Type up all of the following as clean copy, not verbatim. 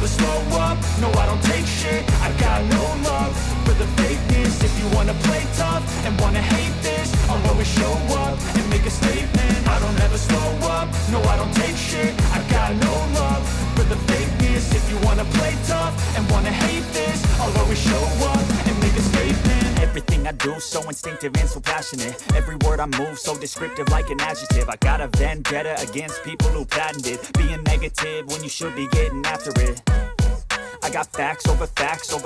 never slow up, no I don't take shit. I got no love for the fakeness. If you wanna play tough and wanna hate this, I'll always show up and make a statement. I don't ever slow up, no I don't take shit. I got no love for the fakeness. If you wanna play tough and wanna hate this, I'll always show up and make a statement. Everything I do so instinctive and so passionate. Every word I move so descriptive like an adjective. I got a vendetta against people who patented being negative when you should be getting after it. I got facts over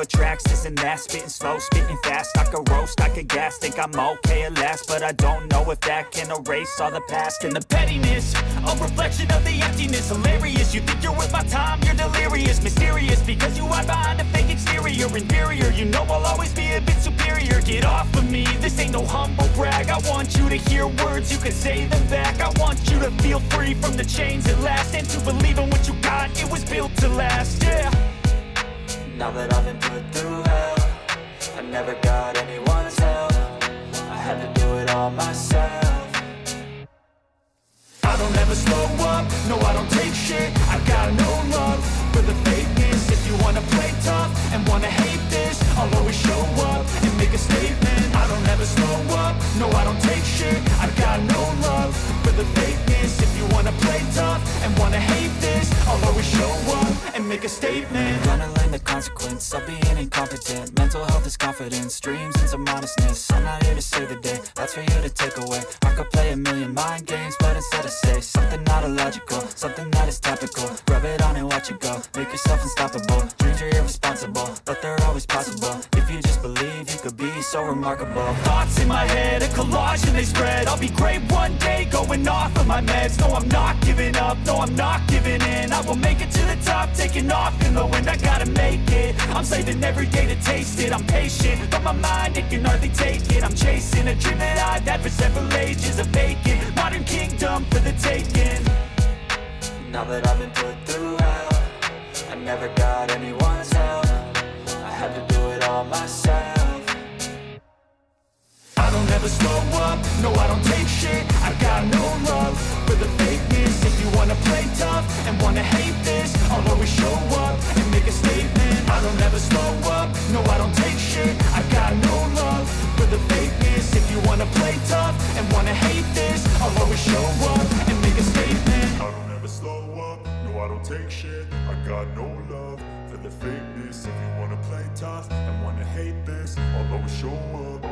tracks, this and that. Spitting slow, spitting fast. I could roast, I could gas. Think I'm okay at last, but I don't know if that can erase all the past. And the pettiness, a reflection of the emptiness. Hilarious, you think you're worth my time, you're delirious. Mysterious, because you hide behind a fake exterior. Inferior, you know I'll always be a bit superior. Get off of me, this ain't no humble brag. I want you to hear words, you can say them back. I want you to feel free from the chains at last, and to believe in what you got, it was built to last, yeah. Now that I've been put through hell, I never got anyone's help. I had to do it all myself. I don't ever slow up, no I don't take shit. I got no love for the fakeness. If you wanna play tough and wanna hate this, I'll always show up and make a statement. I don't ever slow up, no I don't take shit. I got no love for the fakeness. If you wanna play tough and wanna hate this, I'll always show up and make a statement. Gonna learn the consequence of being incompetent. Mental health is confidence, dreams and some modestness. I'm not here to save the day, that's for you to take away. I could play a million mind games, but instead I say something not illogical, something that is topical. Rub it on and watch it go, make yourself unstoppable. Dreams are irresponsible, but they're always possible. If you just believe, you could be so remarkable. Thoughts in my head, a collage and they spread. I'll be great one day, going off of my meds. No, I'm not giving up, no, I'm not giving in. I will make it to the top, taking off in the wind. I gotta make it, I'm saving every day to taste it. I'm patient, but my mind, it can hardly take it. I'm chasing a dream that I've had for several ages. A vacant, modern kingdom for the taking. Now that I've been put through hell, I never got anyone's help. I had to do it all myself. I don't ever slow up, no I don't take shit. I got no love for the fakeness. If you wanna play tough and wanna hate this, I'll always show up and make a statement. I don't ever slow up, no I don't take shit. I got no love for the fakeness. If you wanna play tough and wanna hate this, I'll always show up and make a statement. I don't ever slow up, no I don't take shit. I got no love for the fakeness. If you wanna play tough and wanna hate this, I'll always show up.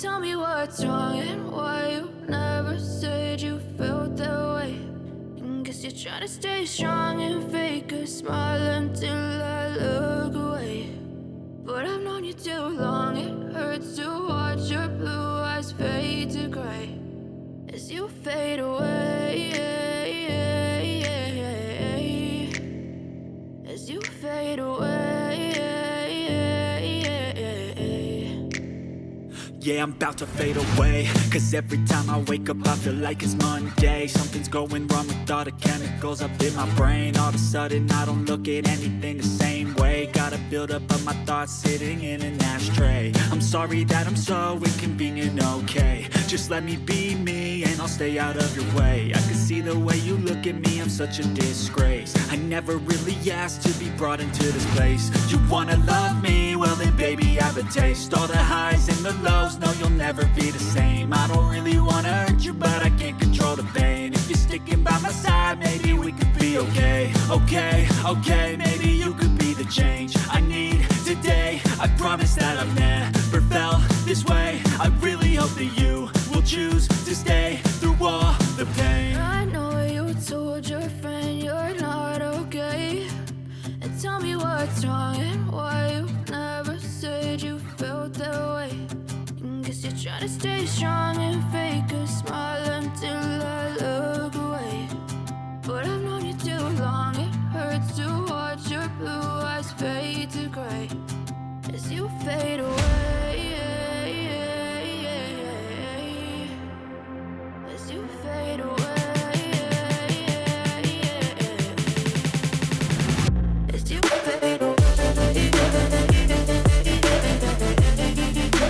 tell me what's wrong and why you never said you felt that way. And guess you're trying to stay strong and fake a smile until I look away. But I've known you too long, it hurts to watch your blue eyes fade to gray as you fade away, as you fade away. Yeah, I'm about to fade away, cause every time I wake up I feel like it's Monday. Something's going wrong with all the chemicals up in my brain. All of a sudden I don't look at anything the same way. Got a buildup of my thoughts sitting in an ashtray. I'm sorry that I'm so inconvenient, okay. Just let me be me and I'll stay out of your way. I can see the way you look at me, I'm such a disgrace. I never really asked to be brought into this place. You wanna love me? Well then baby I have a taste. All the highs and the lows, no you'll never be the same. I don't really wanna hurt you but I can't control the pain. If you're sticking by my side maybe we could be okay. Okay, maybe you could be the change I need today. I promise that I've never felt this way. I really hope that you will choose to stay through all the pain. I know you told your friend you're not okay, and tell me what's wrong and why you never said you felt that way. And guess you're trying to stay strong and fake a smile until I look away. But I've known you too long, it hurts to watch your blue eyes fade to gray as you fade away.